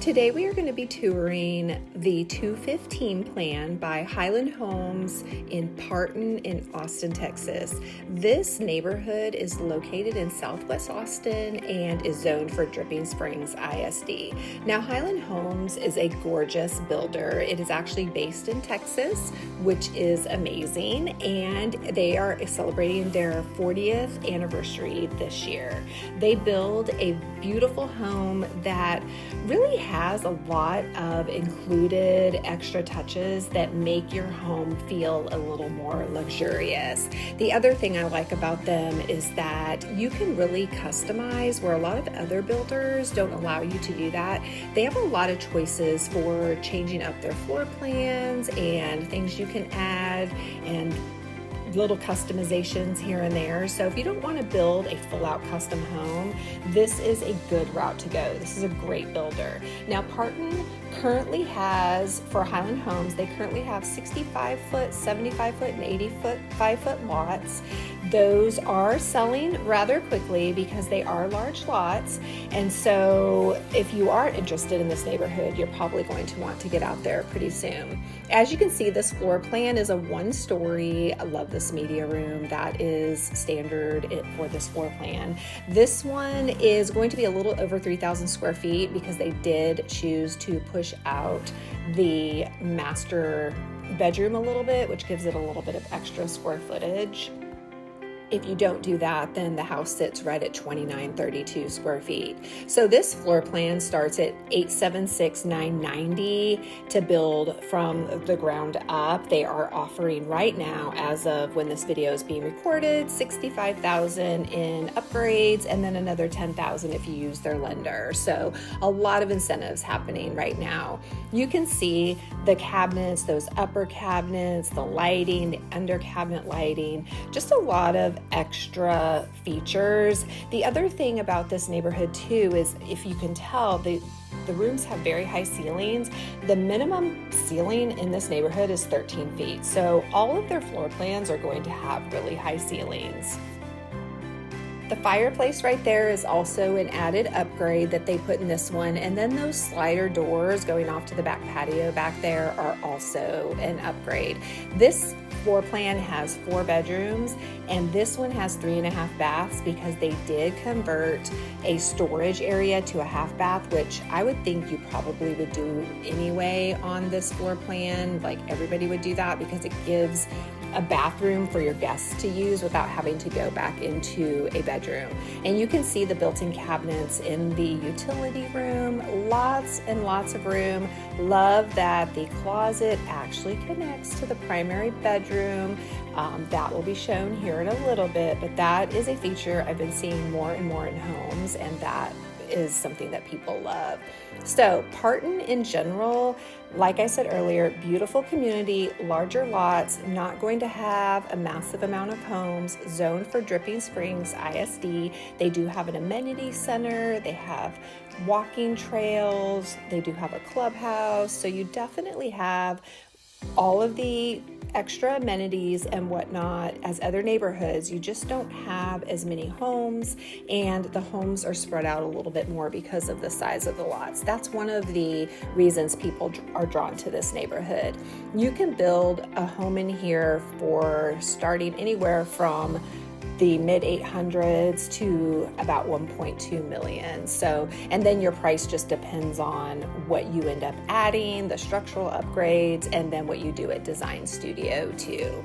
Today we are going to be touring the 215 plan by Highland Homes in Parten in Austin, Texas. This neighborhood is located in Southwest Austin and is zoned for Dripping Springs ISD. Now, Highland Homes is a gorgeous builder. It is actually based in Texas, which is amazing, and they are celebrating their 40th anniversary this year. They build a beautiful home that really has a lot of included extra touches that make your home feel a little more luxurious. The other thing I like about them is that you can really customize where a lot of other builders don't allow you to do that. They have a lot of choices for changing up their floor plans and things you can add and little customizations here and there. So if you don't want to build a full-out custom home, this is a good route to go. This is a great builder. Now, Parten currently has, for Highland Homes, they currently have 65-foot, 75-foot, and 85-foot lots. Those are selling rather quickly because they are large lots. And so if you are interested in this neighborhood, you're probably going to want to get out there pretty soon. As you can see, this floor plan is a one-story. I love this media room. That is standard for this floor plan. This one is going to be a little over 3,000 square feet because they did choose to push out the master bedroom a little bit, which gives it a little bit of extra square footage. If you don't do that, then the house sits right at 2,932 square feet. So this floor plan starts at $876,990 to build from the ground up. They are offering right now, as of when this video is being recorded, $65,000 in upgrades and then another $10,000 if you use their lender. So a lot of incentives happening right now. You can see the cabinets, those upper cabinets, the lighting, the under cabinet lighting, just a lot of extra features. The other thing about this neighborhood too is, if you can tell, the rooms have very high ceilings. The minimum ceiling in this neighborhood is 13 feet. So all of their floor plans are going to have really high ceilings. The fireplace right there is also an added upgrade that they put in this one. And then those slider doors going off to the back patio back there are also an upgrade. This floor plan has 4 bedrooms, and this one has 3.5 baths because they did convert a storage area to a half bath, which I would think you probably would do anyway on this floor plan. Like, everybody would do that because it gives a bathroom for your guests to use without having to go back into a bedroom. And you can see the built-in cabinets in the utility room. Lots and lots of room. Love that the closet actually connects to the primary bedroom. That will be shown here in a little bit, but that is a feature I've been seeing more and more in homes, and that is something that people love. So Parten in general, like I said earlier, beautiful community, larger lots, not going to have a massive amount of homes, zoned for Dripping Springs ISD. They do have an amenity center, they have walking trails, they do have a clubhouse, so you definitely have all of the extra amenities and whatnot as other neighborhoods. You just don't have as many homes, and the homes are spread out a little bit more because of the size of the lots. That's one of the reasons people are drawn to this neighborhood. You can build a home in here for starting anywhere from the mid 800s to about 1.2 million. So, and then your price just depends on what you end up adding, the structural upgrades, and then what you do at Design Studio too.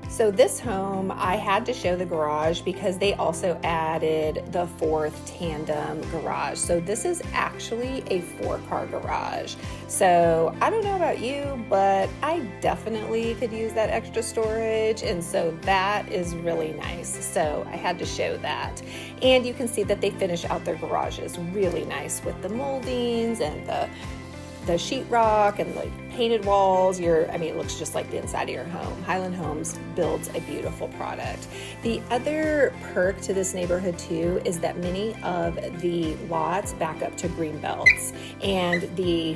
So this home, I had to show the garage because they also added the 4th tandem garage. So this is actually a 4-car garage. So I don't know about you, but I definitely could use that extra storage. And so that is really nice. So I had to show that. And you can see that they finish out their garages really nice with the moldings and the sheetrock and the painted walls. It looks just like the inside of your home. Highland Homes builds a beautiful product. The other perk to this neighborhood too is that many of the lots back up to green belts, and the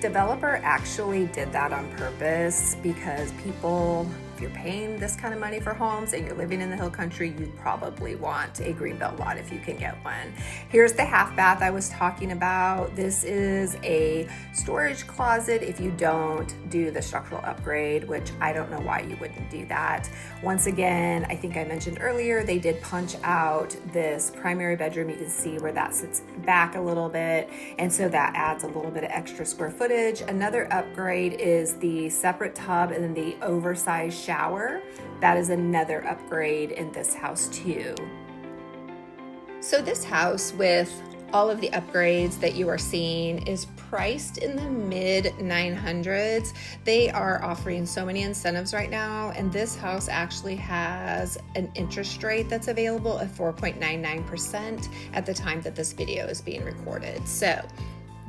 developer actually did that on purpose because people if you're paying this kind of money for homes and you're living in the hill country, you probably want a greenbelt lot if you can get one. Here's the half bath I was talking about. This is a storage closet if you don't do the structural upgrade, which I don't know why you wouldn't do that. Once again, I think I mentioned earlier, they did punch out this primary bedroom. You can see where that sits back a little bit, and so that adds a little bit of extra square footage. Another upgrade is the separate tub and then the oversized shower. That is another upgrade in this house too. So this house, with all of the upgrades that you are seeing, is priced in the mid 900s. They are offering so many incentives right now, and this house actually has an interest rate that's available of 4.99% at the time that this video is being recorded. So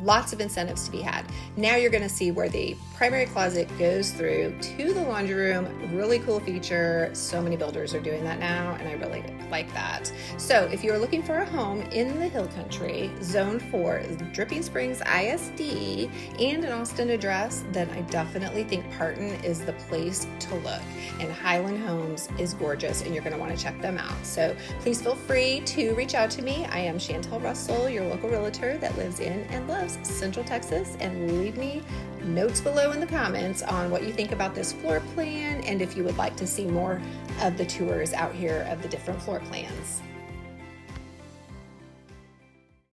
lots of incentives to be had. Now you're going to see where the primary closet goes through to the laundry room. Really cool feature. So many builders are doing that now, and I really like that. So if you're looking for a home in the hill country, zone 4, Dripping Springs ISD, and an Austin address, then I definitely think Parten is the place to look. And Highland Homes is gorgeous, and you're going to want to check them out. So please feel free to reach out to me. I am Chantel Russell, your local realtor that lives in and loves Central Texas, and leave me notes below in the comments on what you think about this floor plan and if you would like to see more of the tours out here of the different floor plans.